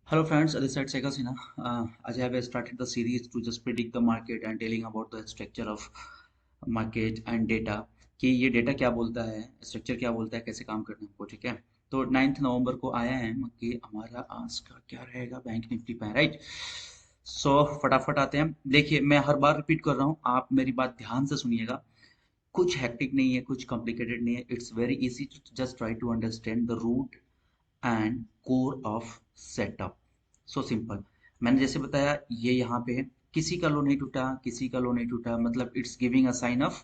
Hello friends, this side Sega Sinha. As I have started the series to just predict the market and telling about the structure of market and data कि ये data क्या बोलता है, structure क्या बोलता है, कैसे काम करना है हमको, ठीक है। तो 9 नवंबर को आया है कि हमारा आज का क्या रहेगा बैंक निफ्टी पे, राइट। सो फटाफट आते हैं। देखिए मैं हर बार रिपीट कर रहा हूँ, आप मेरी बात ध्यान से सुनिएगा। कुछ हैक्टिक नहीं है, कुछ कॉम्प्लिकेटेड नहीं है। It's very easy to just try to understand the root and core of setup. So simple. मैंने जैसे बताया ये यहाँ पे है, किसी का लो नहीं टूटा, किसी का लो नहीं टूटा, मतलब it's giving a sign of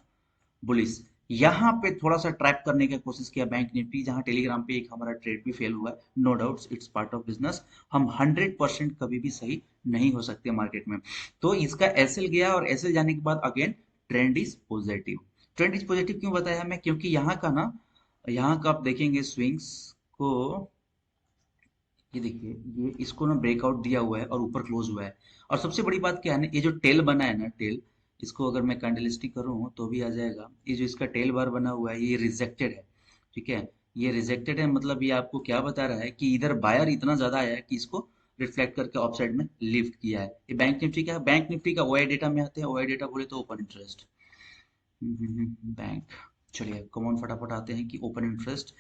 bullish. यहाँ पे थोड़ा सा ट्रैप करने की कोशिश किया बैंक निफ्टी, जहाँ टेलीग्राम पे एक हमारा ट्रेड भी फेल हुआ है। No doubts, it's part of business. हम 100% कभी भी सही नहीं हो सकते मार्केट में। तो इसका एसएल गया और एसएल जाने के बाद again trend is positive. Trend is positive क्यों बताया मैं, क्योंकि यहाँ का ना, यहाँ का आप देखेंगे स्विंग्स को, ये देखिए ये इसको ना ब्रेकआउट दिया हुआ है और ऊपर क्लोज हुआ है। और सबसे बड़ी बात क्या है ना, ये जो टेल बना है ना, टेल, इसको अगर मैं कैंडलस्टिक करूँ तो भी आ जाएगा। ये जो इसका टेल बार बना हुआ है ये रिजेक्टेड है, ठीक है। ये रिजेक्टेड है, मतलब ये आपको क्या बता रहा है कि इधर बायर इतना ज्यादा आया है कि इसको रिफ्लेक्ट करके ऑफसाइड में लिफ्ट किया है। ये बैंक निफ्टी का है। बैंक निफ्टी का ओआई डेटा में आते हैं। ओआई डेटा बोले तो ओपन इंटरेस्ट, बैंक। चलिए कमॉन फटाफट आते हैं कि open interest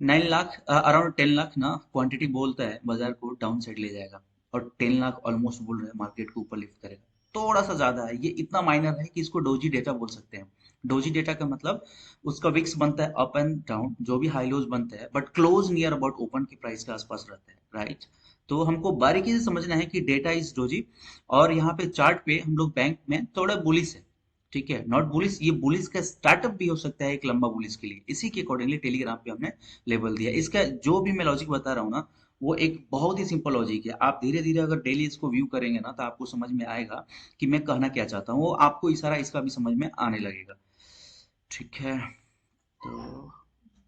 9 lakh, around 10 lakh ना क्वांटिटी बोलता है बाजार को डाउन साइड ले जाएगा। और 10 लाख ऑलमोस्ट बोल रहे हैं मार्केट को ऊपर लिफ्ट करेगा। थोड़ा सा ज्यादा है, ये इतना माइनर है कि इसको डोजी डेटा बोल सकते हैं। डोजी डेटा का मतलब उसका विक्स बनता है अप एंड डाउन, जो भी हाई लोज बनता है, but close near about open की प्राइस के आसपास रहता है, राइट। तो हमको बारीकी से समझना है कि डेटा इज डोजी। और यहाँ पे चार्ट पे हम लोग बैंक में थोड़ा बुलिस है, ठीक है, नॉट बुलिस। ये बुलिस का स्टार्टअप भी हो सकता है एक लंबा बुलिस के लिए। इसी के अकॉर्डिंगली टेलीग्राम पे हमने लेवल दिया। इसका जो भी मैं लॉजिक बता रहा हूँ ना, वो एक बहुत ही सिंपल लॉजिक है। आप धीरे धीरे अगर डेली इसको व्यू करेंगे ना, तो आपको समझ में आएगा कि मैं कहना क्या चाहता हूँ। वो आपको इशारा इसका भी समझ में आने लगेगा, ठीक है। तो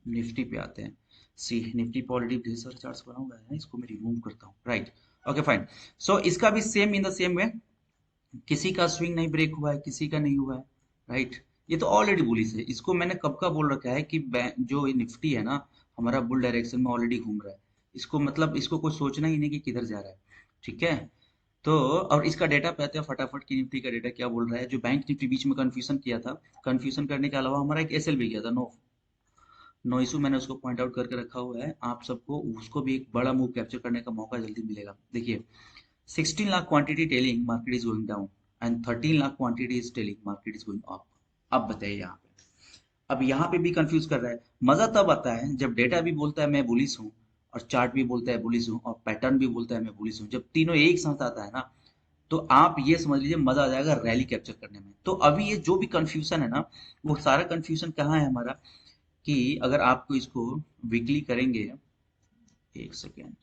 निफ्टी पे आते हैं। सी निफ्टी पे ऑलरेडी ढेर सारे चार्ट्स बना हुआ है, इसको मैं रिमूव करता हूँ, राइट। Okay fine. सो इसका भी same in the same way, किसी का स्विंग नहीं ब्रेक हुआ है, किसी का नहीं हुआ है, राइट। ये तो ऑलरेडी बुलिश है। इसको मैंने कब का बोल रखा है कि जो निफ्टी है ना, हमारा बुल डायरेक्शन में ऑलरेडी घूम रहा है। इसको मतलब इसको कोई सोचना ही नहीं कि किधर जा रहा है, ठीक है। तो और इसका डेटा पे आते हैं फटाफट कि निफ्टी का डेटा क्या बोल रहा है। जो बैंक निफ्टी बीच में कंफ्यूजन किया था, कंफ्यूजन करने के अलावा हमारा एक एसएल भी किया था। नो नो इशू, मैंने उसको पॉइंट आउट करके रखा हुआ है। आप सबको उसको भी एक बड़ा मूव कैप्चर करने का मौका जल्दी मिलेगा। देखिए 16 lakh quantity telling market is going down and 13 lakh quantity is telling market is going up। अब बताइए यहाँ पे, अब यहाँ पे भी कंफ्यूज कर रहा है। मजा तब आता है जब डेटा भी बोलता है मैं बुलिश हूँ, और चार्ट भी बोलता है बुलिश हूँ, और पैटर्न भी बोलता है मैं बुलिश हूँ। जब तीनों एक साथ आता है ना, तो आप ये समझ लीजिए मजा आ जाएगा रैली कैप्चर करने में। तो अभी ये जो भी कंफ्यूजन है ना, वो सारा कंफ्यूजन कहाँ है हमारा, कि अगर आपको इसको वीकली करेंगे, एक सेकेंड,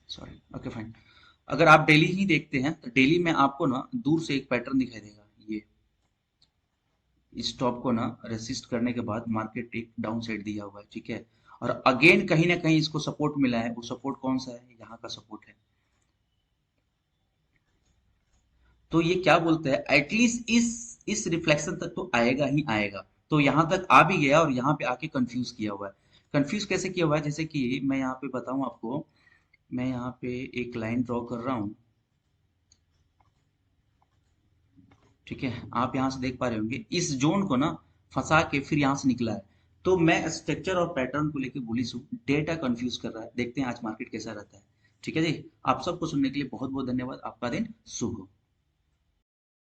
सॉरी, ओके फाइन। अगर आप डेली ही देखते हैं तो डेली में आपको ना दूर से एक पैटर्न दिखाई देगा। ये इस टॉप को ना रेसिस्ट करने के बाद मार्केट एक डाउन साइड दिया हुआ है, ठीक है। और अगेन कहीं ना कहीं इसको सपोर्ट मिला है। वो सपोर्ट कौन सा है, यहाँ का सपोर्ट है। तो ये क्या बोलते हैं, एटलीस्ट इस रिफ्लेक्शन तक तो आएगा ही आएगा। तो यहाँ तक आ भी गया और यहाँ पे आके कंफ्यूज किया हुआ है। कंफ्यूज कैसे किया हुआ है, जैसे कि मैं यहाँ पे बताऊं आपको। मैं यहाँ पे एक लाइन ड्रॉ कर रहा हूँ, ठीक है। आप यहाँ से देख पा रहे होंगे इस जोन को ना फंसा के फिर यहाँ से निकला है। तो मैं स्ट्रक्चर और पैटर्न को लेके बुलिश हूँ। डेटा कंफ्यूज कर रहा है। देखते हैं आज मार्केट कैसा रहता है, ठीक है जी। आप सबको सुनने के लिए बहुत बहुत धन्यवाद। आपका दिन शुभ हो।